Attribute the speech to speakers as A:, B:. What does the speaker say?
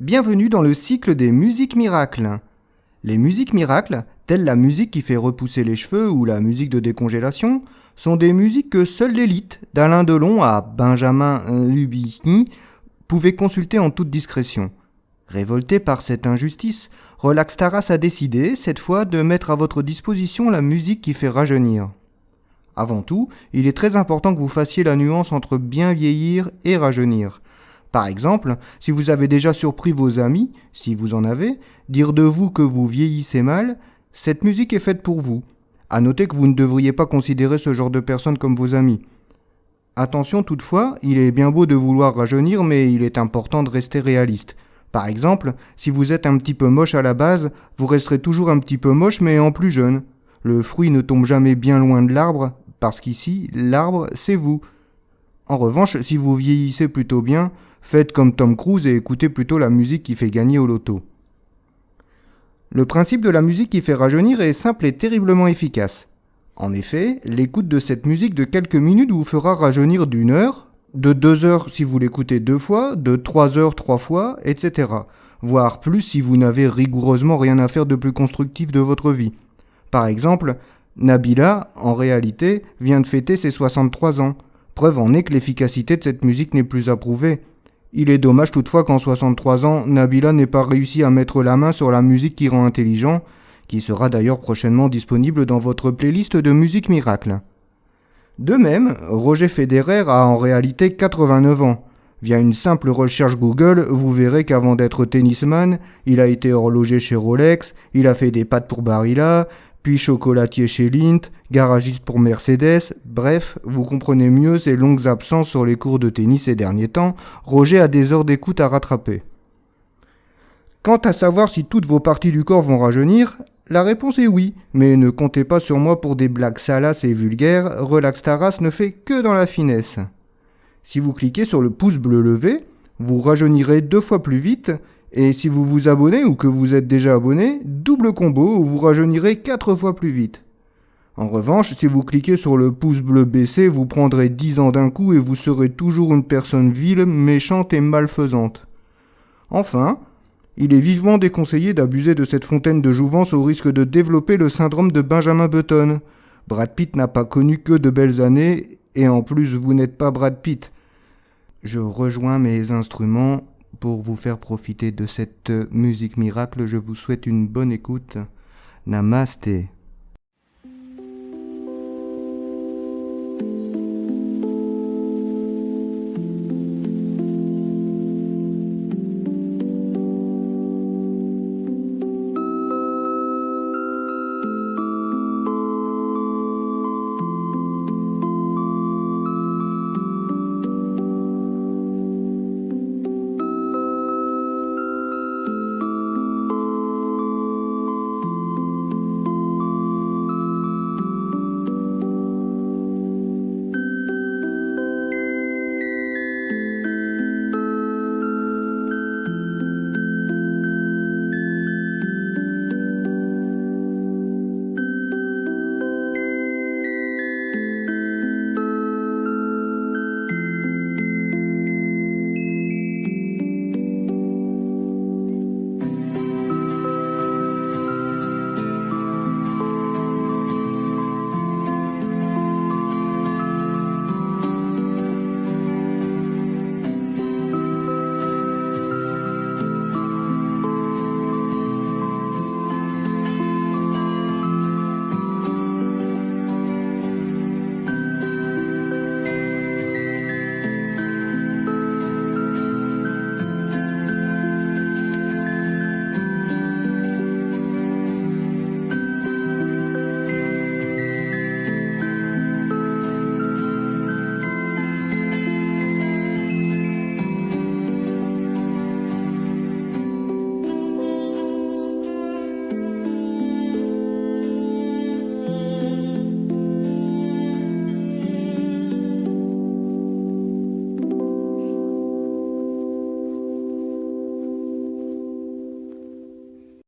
A: Bienvenue dans le cycle des musiques miracles. Les musiques miracles, telles la musique qui fait repousser les cheveux ou la musique de décongélation, sont des musiques que seule l'élite, d'Alain Delon à Benjamin Lubicki, pouvait consulter en toute discrétion. Révolté par cette injustice, Relax Taras a décidé, cette fois, de mettre à votre disposition la musique qui fait rajeunir. Avant tout, il est très important que vous fassiez la nuance entre bien vieillir et rajeunir. Par exemple, si vous avez déjà surpris vos amis, si vous en avez, dire de vous que vous vieillissez mal, cette musique est faite pour vous. À noter que vous ne devriez pas considérer ce genre de personnes comme vos amis. Attention toutefois, il est bien beau de vouloir rajeunir, mais il est important de rester réaliste. Par exemple, si vous êtes un petit peu moche à la base, vous resterez toujours un petit peu moche mais en plus jeune. Le fruit ne tombe jamais bien loin de l'arbre, parce qu'ici, l'arbre, c'est vous. En revanche, si vous vieillissez plutôt bien, faites comme Tom Cruise et écoutez plutôt la musique qui fait gagner au loto. Le principe de la musique qui fait rajeunir est simple et terriblement efficace. En effet, l'écoute de cette musique de quelques minutes vous fera rajeunir d'1 heure, de 2 heures si vous l'écoutez 2 fois, de 3 heures 3 fois, etc. Voire plus si vous n'avez rigoureusement rien à faire de plus constructif de votre vie. Par exemple, Nabila, en réalité, vient de fêter ses 63 ans. Preuve en est que l'efficacité de cette musique n'est plus approuvée. Il est dommage toutefois qu'en 63 ans, Nabila n'ait pas réussi à mettre la main sur la musique qui rend intelligent, qui sera d'ailleurs prochainement disponible dans votre playlist de musique miracle. De même, Roger Federer a en réalité 89 ans. Via une simple recherche Google, vous verrez qu'avant d'être tennisman, il a été horloger chez Rolex, il a fait des pâtes pour Barilla, puis chocolatier chez Lindt, garagiste pour Mercedes, bref, vous comprenez mieux ses longues absences sur les cours de tennis ces derniers temps, Roger a des heures d'écoute à rattraper. Quant à savoir si toutes vos parties du corps vont rajeunir, la réponse est oui, mais ne comptez pas sur moi pour des blagues salaces et vulgaires, Relax Taras ne fait que dans la finesse. Si vous cliquez sur le pouce bleu levé, vous rajeunirez 2 fois plus vite, et si vous vous abonnez ou que vous êtes déjà abonné, double combo où vous rajeunirez 4 fois plus vite. En revanche, si vous cliquez sur le pouce bleu baissé, vous prendrez 10 ans d'un coup et vous serez toujours une personne vile, méchante et malfaisante. Enfin, il est vivement déconseillé d'abuser de cette fontaine de jouvence au risque de développer le syndrome de Benjamin Button. Brad Pitt n'a pas connu que de belles années, et en plus vous n'êtes pas Brad Pitt. Je rejoins mes instruments pour vous faire profiter de cette musique miracle. Je vous souhaite une bonne écoute. Namasté.